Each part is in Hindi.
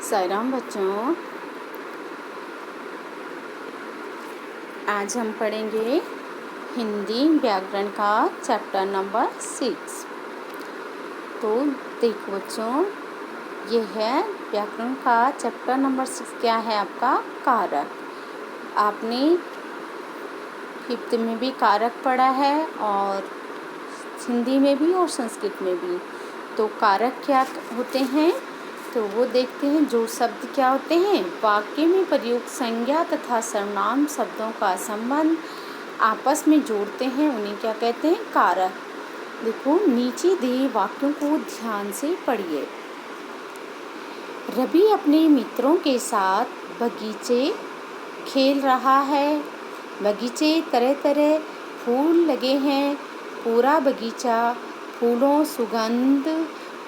साईराम बच्चों, आज हम पढ़ेंगे हिंदी व्याकरण का चैप्टर नंबर 6। तो देखो बच्चों, ये है व्याकरण का चैप्टर नंबर 6। क्या है आपका? कारक। आपने 5th में भी कारक पढ़ा है और हिंदी में भी और संस्कृत में भी। तो कारक क्या होते हैं तो वो देखते हैं। जो शब्द क्या होते हैं, वाक्य में प्रयुक्त संज्ञा तथा सर्वनाम शब्दों का संबंध आपस में जोड़ते हैं, उन्हें क्या कहते हैं? कारक। देखो, नीचे दिए वाक्यों को ध्यान से पढ़िए। रवि अपने मित्रों के साथ बगीचे खेल रहा है। बगीचे तरह तरह फूल लगे हैं। पूरा बगीचा फूलों सुगंध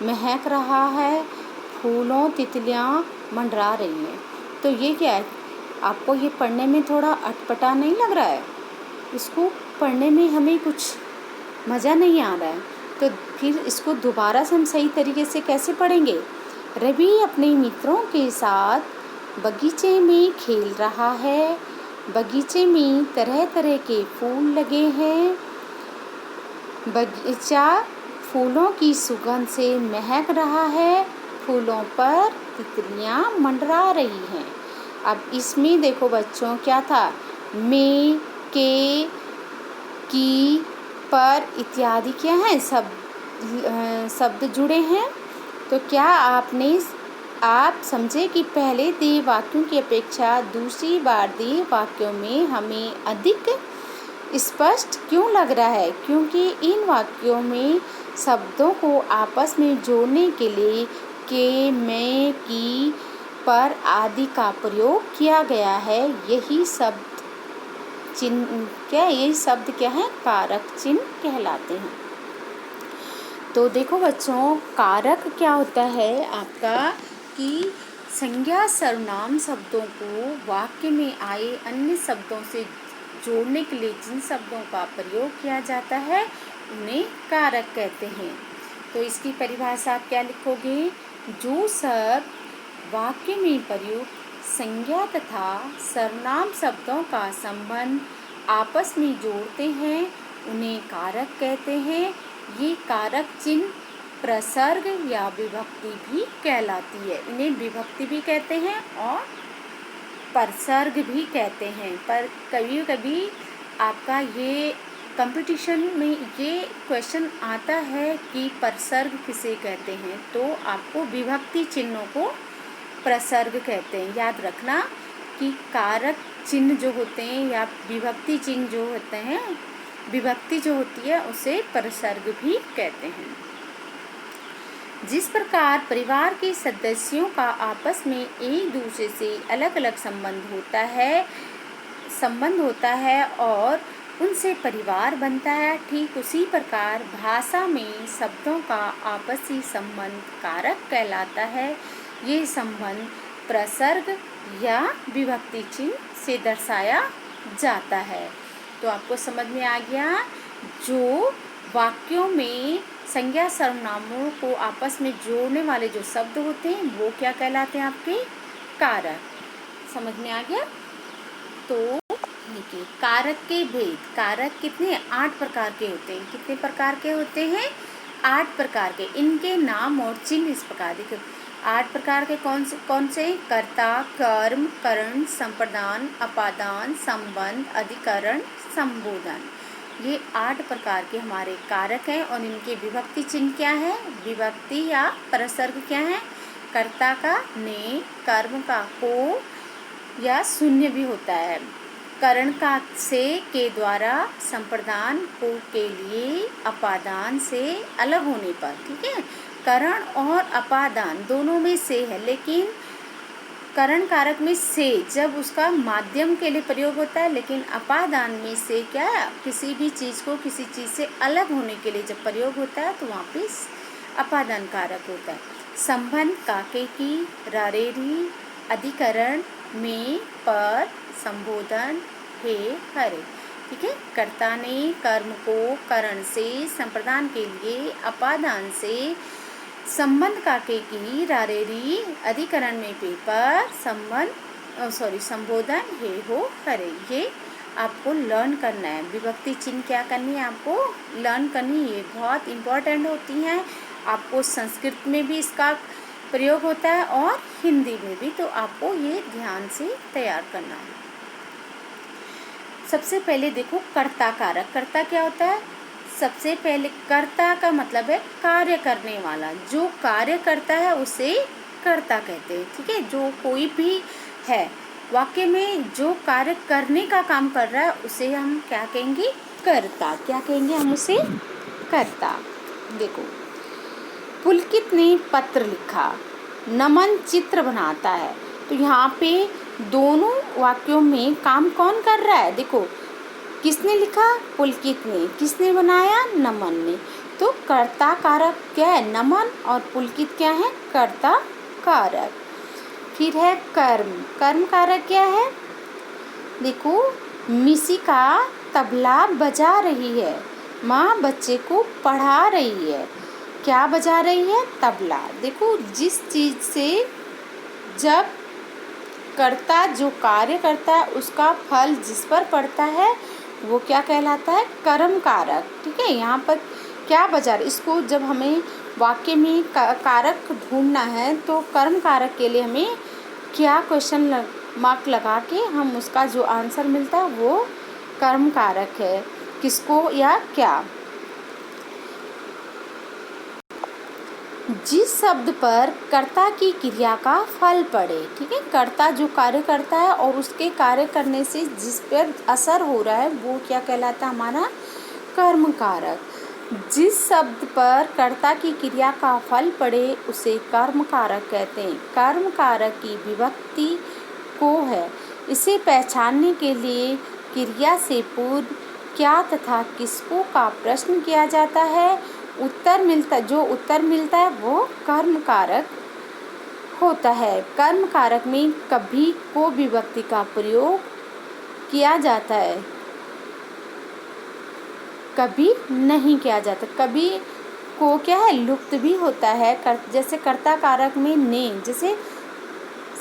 महक रहा है। फूलों तितलियां मंडरा रही हैं। तो ये क्या है? आपको ये पढ़ने में थोड़ा अटपटा नहीं लग रहा है? इसको पढ़ने में हमें कुछ मज़ा नहीं आ रहा है, तो फिर इसको दोबारा से हम सही तरीके से कैसे पढ़ेंगे? रवि अपने मित्रों के साथ बगीचे में खेल रहा है। बगीचे में तरह तरह के फूल लगे हैं। बगीचा फूलों की सुगंध से महक रहा है। फूलों पर तितलियां मंडरा रही हैं। अब इसमें देखो बच्चों, क्या था? में, के, की, पर इत्यादि क्या है? शब्द जुड़े हैं। तो क्या आप समझे कि पहले दिए वाक्यों की अपेक्षा दूसरी बार दिए वाक्यों में हमें अधिक स्पष्ट क्यों लग रहा है? क्योंकि इन वाक्यों में शब्दों को आपस में जोड़ने के लिए के, में, की, पर आदि का प्रयोग किया गया है। यही शब्द क्या है? कारक चिन्ह कहलाते हैं। तो देखो बच्चों, कारक क्या होता है आपका कि संज्ञा सर्वनाम शब्दों को वाक्य में आए अन्य शब्दों से जोड़ने के लिए जिन शब्दों का प्रयोग किया जाता है, उन्हें कारक कहते हैं। तो इसकी परिभाषा क्या लिखोगे? जो शब्द वाक्य में प्रयुक्त संज्ञा तथा सर्वनाम शब्दों का संबंध आपस में जोड़ते हैं, उन्हें कारक कहते हैं। ये कारक चिन्ह प्रसर्ग या विभक्ति भी कहलाती है। इन्हें विभक्ति भी कहते हैं और प्रसर्ग भी कहते हैं। पर कभी कभी आपका ये कंपटीशन में ये क्वेश्चन आता है कि प्रसर्ग किसे कहते हैं, तो आपको विभक्ति चिन्हों को प्रसर्ग कहते हैं। याद रखना कि कारक चिन्ह जो होते हैं या विभक्ति चिन्ह जो होते हैं, विभक्ति जो होती है उसे प्रसर्ग भी कहते हैं। जिस प्रकार परिवार के सदस्यों का आपस में एक दूसरे से अलग अलग संबंध होता है और उनसे परिवार बनता है, ठीक उसी प्रकार भाषा में शब्दों का आपसी संबंध कारक कहलाता है। ये संबंध प्रसर्ग या विभक्ति चिन्ह से दर्शाया जाता है। तो आपको समझ में आ गया? जो वाक्यों में संज्ञा सर्वनामों को आपस में जोड़ने वाले जो शब्द होते हैं, वो क्या कहलाते हैं? आपके कारक। समझ में आ गया? तो देखिए, कारक के भेद। कारक कितने? 8 प्रकार के होते हैं। कितने प्रकार के होते हैं? 8 प्रकार के। इनके नाम और चिन्ह इस प्रकार देखो। 8 प्रकार के कौन से? कर्ता, कर्म, करण, संप्रदान, अपादान, संबंध, अधिकरण, संबोधन। ये 8 प्रकार के हमारे कारक हैं और इनके विभक्ति चिन्ह क्या है? विभक्ति या प्रसर्ग क्या है? कर्ता का ने, कर्म का को या शून्य भी होता है, करण का से के द्वारा, संप्रदान को के लिए, अपादान से अलग होने पर। ठीक है, करण और अपादान दोनों में से है, लेकिन करण कारक में से जब उसका माध्यम के लिए प्रयोग होता है, लेकिन अपादान में से क्या है? किसी भी चीज़ को किसी चीज़ से अलग होने के लिए जब प्रयोग होता है तो वहाँ पे अपादान कारक होता है। संबंध काके की, रारेरी, अधिकरण में, पर, संबोधन हे, हरे। ठीक है, कर्ता ने कर्म को करण से, संप्रदान के लिए अपादान से, संबंध काके की रारेरी अधिकरण में पेपर संबोधन हे हो करे। ये आपको लर्न करना है। विभक्ति चिन्ह क्या करनी है, आपको लर्न करनी है। ये बहुत इम्पोर्टेंट होती हैं। आपको संस्कृत में भी इसका प्रयोग होता है और हिंदी में भी, तो आपको ये ध्यान से तैयार करना है। सबसे पहले देखो कर्ता कारक। कर्ता क्या होता है? सबसे पहले कर्ता का मतलब है कार्य करने वाला। जो कार्य करता है उसे कर्ता कहते हैं। ठीक है, जो कोई भी है वाक्य में जो कार्य करने का काम कर रहा है उसे हम क्या कहेंगे? कर्ता। क्या कहेंगे हम उसे? कर्ता। देखो, पुलकित ने पत्र लिखा, नमन चित्र बनाता है। तो यहाँ पे दोनों वाक्यों में काम कौन कर रहा है? देखो, किसने लिखा? पुलकित ने। किसने बनाया? नमन ने। तो कर्ता कारक क्या है? नमन। और पुलकित क्या है? कर्ता कारक। फिर है कर्म। कर्म कारक क्या है? देखो, मिशिका तबला बजा रही है, माँ बच्चे को पढ़ा रही है। क्या बजा रही है? तबला। देखो, जिस चीज़ से जब कर्ता जो कार्य करता है उसका फल जिस पर पड़ता है वो क्या कहलाता है? कर्म कारक। ठीक है, यहाँ पर क्या बजा रही, इसको जब हमें वाक्य में कारक ढूंढना है तो कर्म कारक के लिए हमें क्या क्वेश्चन मार्क लगा के हम उसका जो आंसर मिलता है वो कर्म कारक है। किसको या क्या? जिस शब्द पर कर्ता की क्रिया का फल पड़े। ठीक है, कर्ता जो कार्य करता है और उसके कार्य करने से जिस पर असर हो रहा है वो क्या कहलाता है? हमारा कर्म कारक। जिस शब्द पर कर्ता की क्रिया का फल पड़े उसे कर्म कारक कहते हैं। कर्म कारक की विभक्ति को है। इसे पहचानने के लिए क्रिया से पूर्व क्या तथा किसको का प्रश्न किया जाता है। जो उत्तर मिलता है वो कर्म कारक होता है। कर्म कारक में कभी को विभक्ति का प्रयोग किया जाता है, कभी नहीं किया जाता। कभी को क्या है? लुप्त भी होता है। जैसे कर्ता कारक में ने, जैसे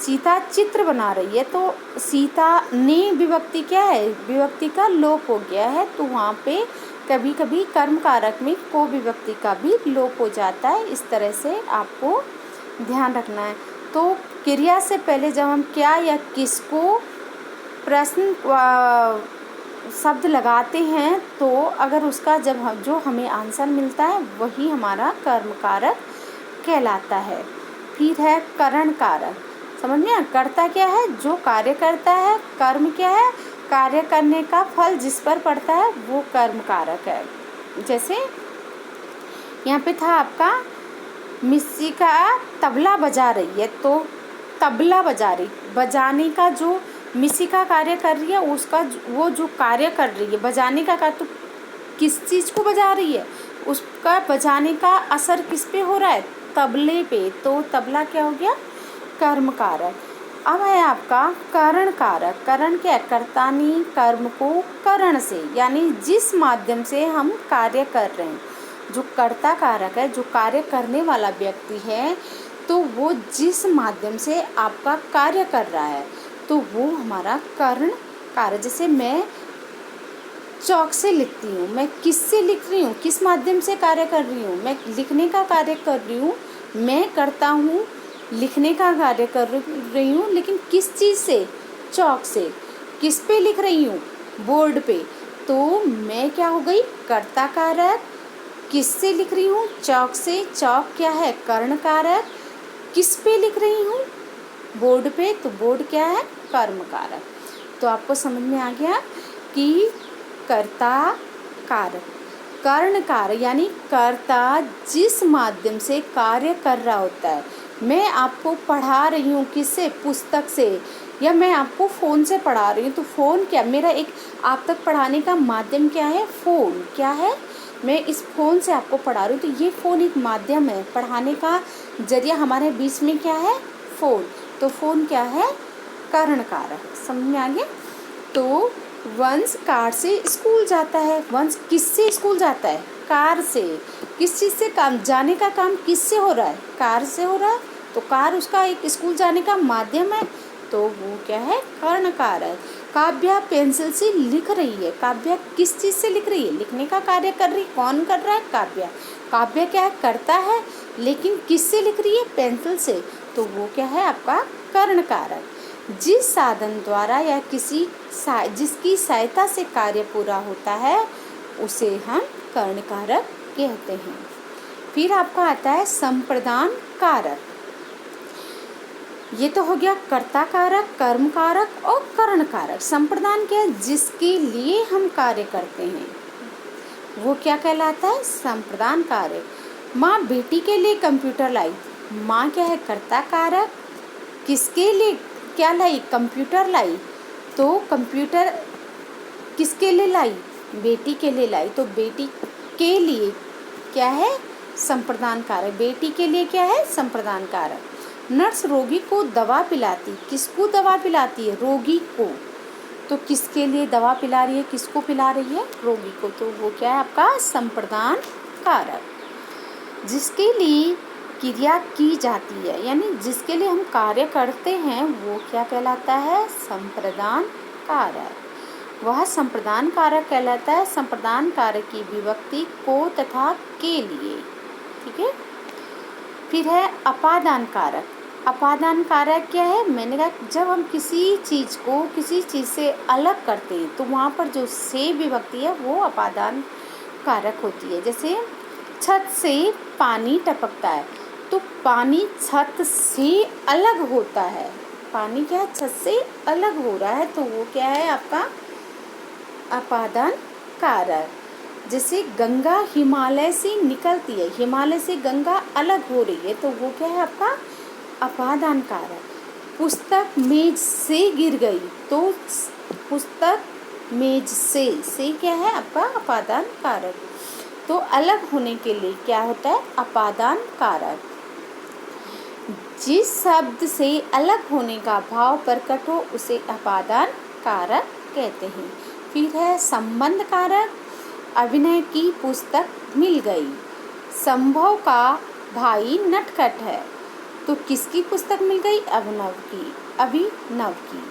सीता चित्र बना रही है तो सीता ने विभक्ति क्या है? विभक्ति का लोप हो गया है, तो वहाँ पे कभी कभी कर्म कारक में को विभक्ति का भी लोप हो जाता है। इस तरह से आपको ध्यान रखना है। तो क्रिया से पहले जब हम क्या या किसको प्रश्न शब्द लगाते हैं तो अगर उसका जो हमें आंसर मिलता है वही हमारा कर्म कारक कहलाता है। फिर है करण कारक। समझ में? कर्ता क्या है? जो कार्य करता है। कर्म क्या है? कार्य करने का फल जिस पर पड़ता है वो कर्म कारक है। जैसे यहाँ पे था आपका मिशिका तबला बजा रही है, तो तबला बजा रही, बजाने का जो मिशिका कार्य कर रही है उसका वो जो कार्य कर रही है बजाने का तो किस चीज़ को बजा रही है? उसका बजाने का असर किस पे हो रहा है? तबले पे। तो तबला क्या हो गया? कर्म कारक। अब है आपका करण कारक। करण क्या है? कर्ता ने कर्म को करण से, यानी जिस माध्यम से हम कार्य कर रहे हैं, जो कर्ता कारक है, जो कार्य करने वाला व्यक्ति है, तो वो जिस माध्यम से आपका कार्य कर रहा है तो वो हमारा करण कारक। जैसे मैं चौक से लिखती हूँ, मैं किससे लिख रही हूँ? किस माध्यम से कार्य कर रही हूँ? मैं लिखने का कार्य कर रही हूँ। मैं करता हूँ लिखने का कार्य कर रही हूँ, लेकिन किस चीज़ से? चौक से। किस पे लिख रही हूँ? बोर्ड पे। तो मैं क्या हो गई? कर्ता कारक। किससे लिख रही हूँ? चौक से। चौक क्या है? कर्ण कारक। किस पे लिख रही हूँ? बोर्ड पे। तो बोर्ड क्या है? कर्म कारक। तो आपको समझ में आ गया कि कर्ता कारक, कर्ण कारक, यानी कर्ता जिस माध्यम से कार्य कर रहा होता है। मैं आपको पढ़ा रही हूँ किससे? पुस्तक से। या मैं आपको फ़ोन से पढ़ा रही हूँ, तो फ़ोन क्या? मेरा एक आप तक पढ़ाने का माध्यम क्या है? फ़ोन। क्या है? मैं इस फ़ोन से आपको पढ़ा रही हूँ, तो ये फ़ोन एक माध्यम है। पढ़ाने का जरिया हमारे बीच में क्या है? फ़ोन। तो फ़ोन क्या है? कर्ण कारक। समझ में आ गया? तो वंश कार से स्कूल जाता है। वंश किससे स्कूल जाता है? कार से, किस चीज़ से काम, जाने का काम किससे हो रहा है, कार से हो रहा है, तो कार उसका एक स्कूल जाने का माध्यम है, तो वो क्या है, कर्ण कारक। काव्या पेंसिल से लिख रही है, काव्या किस चीज़ से लिख रही है, लिखने का कार्य कर रही, कौन कर रहा है, काव्या। काव्या क्या है, करता है, लेकिन किससे लिख रही है, पेंसिल से, तो वो क्या है आपका कर्ण कारक। जिस साधन द्वारा या जिसकी सहायता से कार्य पूरा होता है उसे हम कर्ण कारक कहते हैं। फिर आपका आता है संप्रदान कारक। ये तो हो गया कर्ता कारक, कर्म कारक और कर्ण कारक। संप्रदान क्या है, जिसके लिए हम कार्य करते हैं वो क्या कहलाता है, संप्रदान कारक। माँ बेटी के लिए कंप्यूटर लाई, माँ क्या है, कर्ता कारक। किसके लिए क्या लाई, कंप्यूटर लाई, तो कंप्यूटर किसके लिए लाई, बेटी के लिए लाई, तो बेटी के लिए क्या है, संप्रदान कारक। बेटी के लिए क्या है, संप्रदान कारक। नर्स रोगी को दवा पिलाती, किसको दवा पिलाती है, रोगी को, तो किसके लिए दवा पिला रही है, किसको पिला रही है, रोगी को, तो वो क्या है आपका संप्रदान कारक। जिसके लिए क्रिया की जाती है, यानी जिसके लिए हम कार्य करते हैं वो क्या कहलाता है, संप्रदान कारक। वह संप्रदान कारक कहलाता है। संप्रदान कारक की विभक्ति को तथा के लिए, ठीक है। फिर है अपादान कारक। अपादान कारक क्या है, मैंने कहा जब हम किसी चीज़ को किसी चीज़ से अलग करते हैं तो वहाँ पर जो से विभक्ति है वो अपादान कारक होती है। जैसे छत से पानी टपकता है, तो पानी छत से अलग होता है, पानी क्या है, छत से अलग हो रहा है, तो वो क्या है आपका अपादान कारक। जैसे गंगा हिमालय से निकलती है, हिमालय से गंगा अलग हो रही है, तो वो क्या है आपका अपादान कारक। पुस्तक मेज से गिर गई, तो पुस्तक मेज से क्या है आपका अपादान कारक। तो अलग होने के लिए क्या होता है, अपादान कारक। जिस शब्द से अलग होने का भाव प्रकट हो उसे अपादान कारक कहते हैं। फिर है संबंध कारक। अभिनय की पुस्तक मिल गई, संभव का भाई नटखट है, तो किसकी पुस्तक मिल गई, अभिनव की।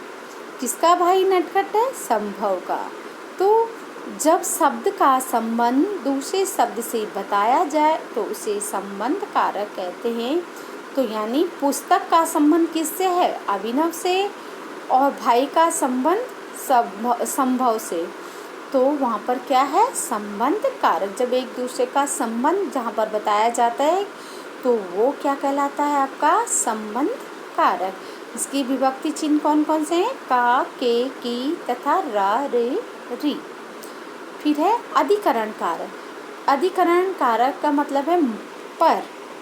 किसका भाई नटखट है, संभव का। तो जब शब्द का संबंध दूसरे शब्द से बताया जाए तो उसे संबंध कारक कहते हैं। तो यानी पुस्तक का संबंध किससे है, अभिनव से, और भाई का संबंध संभव से, तो वहाँ पर क्या है, संबंध कारक। जब एक दूसरे का संबंध जहाँ पर बताया जाता है तो वो क्या कहलाता है आपका संबंध कारक। इसकी विभक्ति चिन्ह कौन कौन से हैं, का, के, की तथा रा, रे, री। फिर है अधिकरण कारक। अधिकरण कारक का मतलब है पर,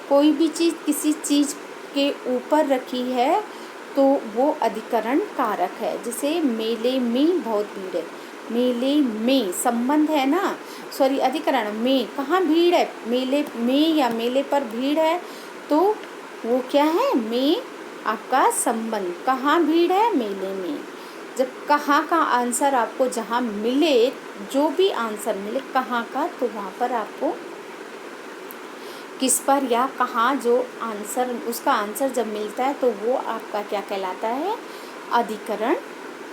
कोई भी चीज़ किसी चीज़ के ऊपर रखी है तो वो अधिकरण कारक है। जैसे मेले में बहुत भीड़ है, मेले में संबंध है ना, सॉरी अधिकरण में, कहाँ भीड़ है, मेले में या मेले पर भीड़ है, तो वो क्या है, में आपका संबंध, कहाँ भीड़ है, मेले में। जब कहाँ का आंसर आपको जहाँ मिले, जो भी आंसर मिले कहाँ का, तो वहाँ पर आपको किस पर या कहाँ जो आंसर, उसका आंसर जब मिलता है तो वो आपका क्या कहलाता है, अधिकरण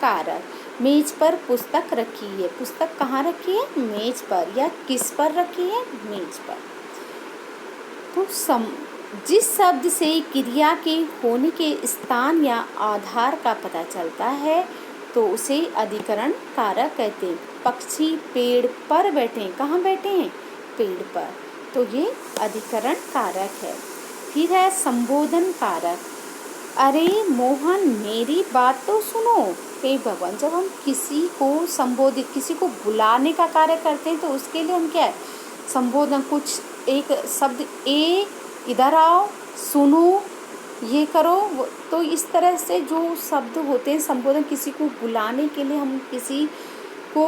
कारक। मेज पर पुस्तक रखी है, पुस्तक कहाँ रखी है, मेज पर, या किस पर रखी है, मेज पर। तो जिस शब्द से क्रिया के होने के स्थान या आधार का पता चलता है तो उसे अधिकरण कारक कहते हैं। पक्षी पेड़ पर बैठे हैं, कहाँ बैठे हैं, पेड़ पर, तो ये अधिकरण कारक है। फिर है संबोधन कारक। अरे मोहन मेरी बात तो सुनो, हे भगवान। जब हम किसी को संबोधित, किसी को बुलाने का कार्य करते हैं तो उसके लिए हम क्या है, संबोधन, कुछ एक शब्द, ए इधर आओ, सुनो, ये करो, तो इस तरह से जो शब्द होते हैं संबोधन, किसी को बुलाने के लिए हम किसी को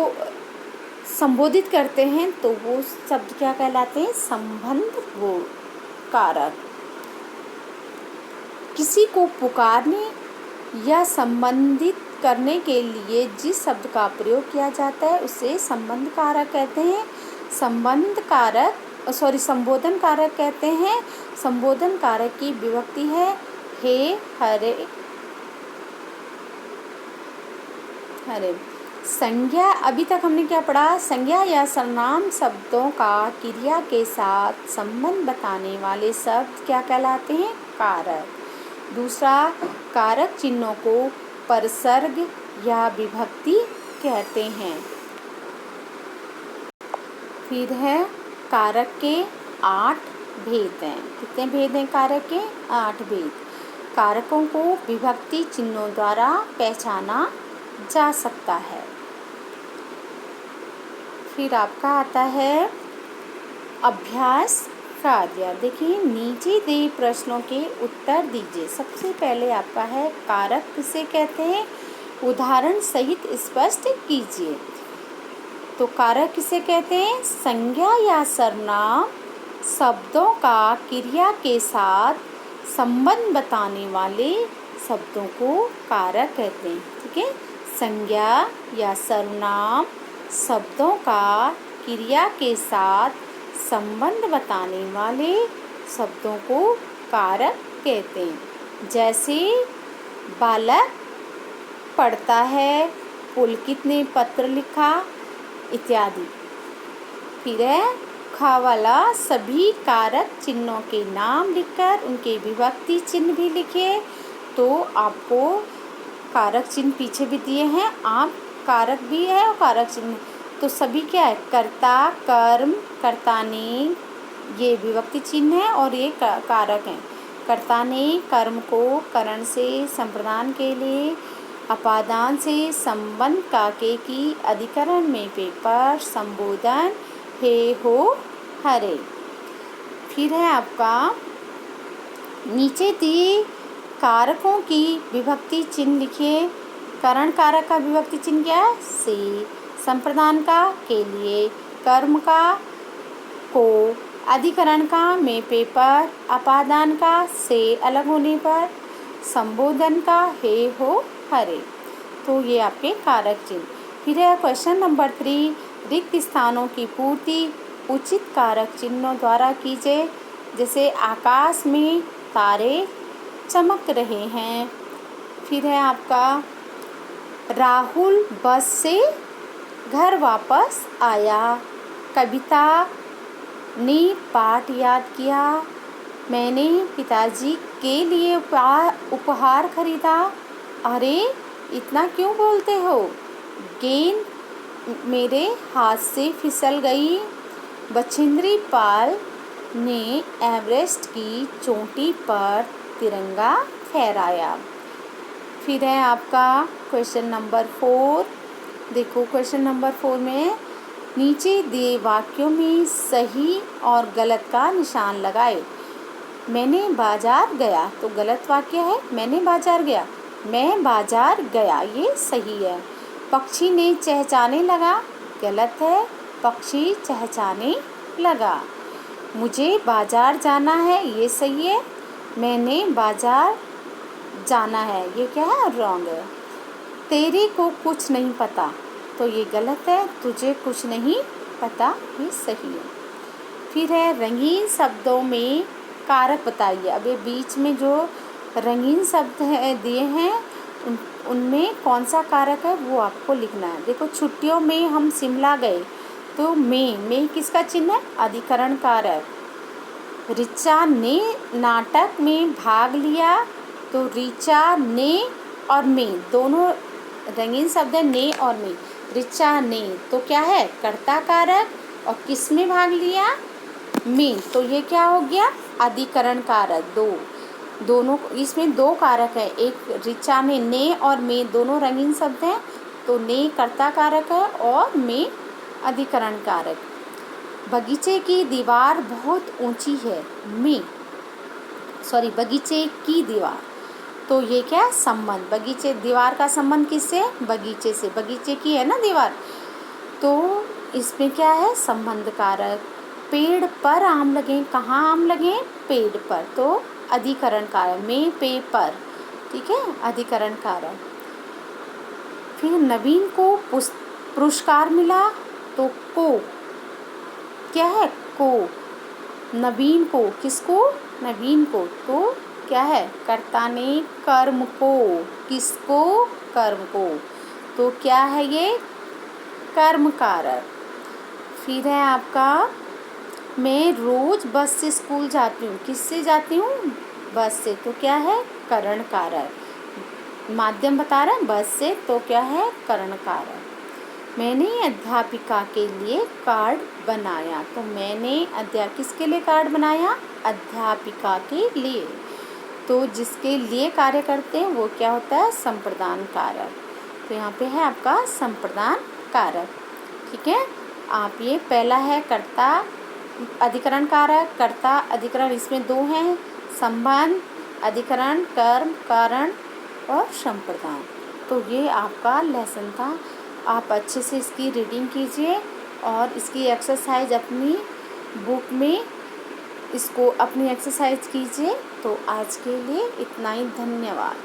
संबोधित करते हैं तो वो शब्द क्या कहलाते हैं, संबंध वो कारक। किसी को पुकारने या संबंधित करने के लिए जिस शब्द का प्रयोग किया जाता है उसे संबंध कारक कहते हैं। संबोधन कारक कहते हैं। संबोधन कारक की विभक्ति है हे, हरे, हरे। संज्ञा, अभी तक हमने क्या पढ़ा? संज्ञा या सर्वनाम शब्दों का क्रिया के साथ संबंध बताने वाले शब्द क्या कहलाते हैं? कारक। दूसरा, कारक चिन्हों को परसर्ग या विभक्ति कहते हैं। फिर है कारक के 8 भेद हैं। कितने भेद हैं कारक के? 8 भेद। कारकों को विभक्ति चिन्हों द्वारा पहचाना जा सकता है। फिर आपका आता है अभ्यास कार्य। देखिए, नीचे दिए प्रश्नों के उत्तर दीजिए। सबसे पहले आपका है कारक किसे कहते हैं? उदाहरण सहित स्पष्ट कीजिए। तो कारक किसे कहते हैं? संज्ञा या सर्वनाम शब्दों का क्रिया के साथ संबंध बताने वाले शब्दों को कारक कहते हैं। ठीक है, संज्ञा या सर्वनाम शब्दों का क्रिया के साथ संबंध बताने वाले शब्दों को कारक कहते हैं। जैसे बालक पढ़ता है, पुलकित ने पत्र लिखा, इत्यादि। फिर है खा वाला सभी कारक चिन्हों के नाम लिखकर उनके विभक्ति चिन्ह भी लिखे। तो आपको कारक चिन्ह पीछे भी दिए हैं, आप कारक भी है और कारक चिन्ह। तो सभी क्या है? कर्ता, कर्म, कर्ता ने, ये विभक्ति चिन्ह है और ये कारक हैं। कर्ता ने कर्म को करण से संप्रदान के लिए, अपादान से संबंध काके की, अधिकरण में पेपर, संबोधन हे, हो, हरे। फिर है आपका नीचे दिए कारकों की विभक्ति चिन्ह लिखिए। करण कारक का विभक्ति चिन्ह क्या है? से। संप्रदान का के लिए, कर्म का को, अधिकरण का में पेपर, अपादान का से अलग होने पर, संबोधन का हे, हो, हरे। तो ये आपके कारक चिन्ह। फिर है क्वेश्चन नंबर 3, रिक्त स्थानों की पूर्ति उचित कारक चिन्हों द्वारा कीजिए। जैसे आकाश में तारे चमक रहे हैं। फिर है आपका राहुल बस से घर वापस आया। कविता ने पाठ याद किया। मैंने पिताजी के लिए उपहार खरीदा। अरे इतना क्यों बोलते हो? गेंद मेरे हाथ से फिसल गई। बछेंद्री पाल ने एवरेस्ट की चोटी पर तिरंगा फहराया। फिर है आपका क्वेश्चन नंबर 4। देखो क्वेश्चन नंबर 4 में नीचे दिए वाक्यों में सही और गलत का निशान लगाए। मैंने बाजार गया, तो गलत वाक्य है। मैंने बाजार गया, मैं बाजार गया, ये सही है। पक्षी ने चहचहाने लगा, गलत है। पक्षी चहचहाने लगा। मुझे बाजार जाना है, ये सही है। मैंने बाजार जाना है, ये क्या है? रॉन्ग है। तेरे को कुछ नहीं पता, तो ये गलत है। तुझे कुछ नहीं पता, ये सही है। फिर है रंगीन शब्दों में कारक बताइए। अब ये बीच में जो रंगीन शब्द दिए हैं उनमें कौन सा कारक है वो आपको लिखना है। देखो छुट्टियों में हम शिमला गए, तो में किसका चिन्ह है? अधिकरण कारक। ऋचा ने नाटक में भाग लिया, तो ऋचा ने और में दोनों रंगीन शब्द है, ने और में। ऋचा ने तो क्या है? कर्ता कारक। और किस में भाग लिया? में। तो ये क्या हो गया? अधिकरण कारक। दोनों इसमें 2 कारक है। एक ऋचा ने और में दोनों रंगीन शब्द हैं, तो ने कर्ता कारक है और में अधिकरण कारक। बगीचे की दीवार बहुत ऊंची है। बगीचे की दीवार, तो ये क्या? संबंध। बगीचे दीवार का संबंध किससे? बगीचे से। बगीचे की है ना दीवार, तो इसमें क्या है? संबंध कारक। पेड़ पर आम लगे, कहाँ आम लगे? पेड़ पर, तो अधिकरण कारक। में पे पर, ठीक है, अधिकरण कारक। फिर नवीन को पुरस्कार मिला, तो को क्या है? को। नवीन को, किसको? नवीन को। तो क्या है? कर्ता ने कर्म को, किसको? कर्म को। तो क्या है ये? कर्म कारक। फिर है आपका, मैं रोज बस से स्कूल जाती हूँ। किससे जाती हूँ? बस से। तो क्या है? करण कारक। माध्यम बता रहा है बस से, तो क्या है? करण कारक। मैंने अध्यापिका के लिए कार्ड बनाया। तो मैंने किसके लिए कार्ड बनाया? अध्यापिका के लिए। तो जिसके लिए कार्य करते हैं वो क्या होता है? संप्रदान कारक। तो यहाँ पे है आपका संप्रदान कारक। ठीक है, आप ये पहला है कर्ता अधिकरण कारक, कर्ता अधिकरण, इसमें दो हैं, संबंध, अधिकरण, कर्म, कारण और संप्रदान। तो ये आपका लेसन था। आप अच्छे से इसकी रीडिंग कीजिए और इसकी एक्सरसाइज अपनी बुक में इसको अपनी एक्सरसाइज कीजिए। तो आज के लिए इतना ही, धन्यवाद।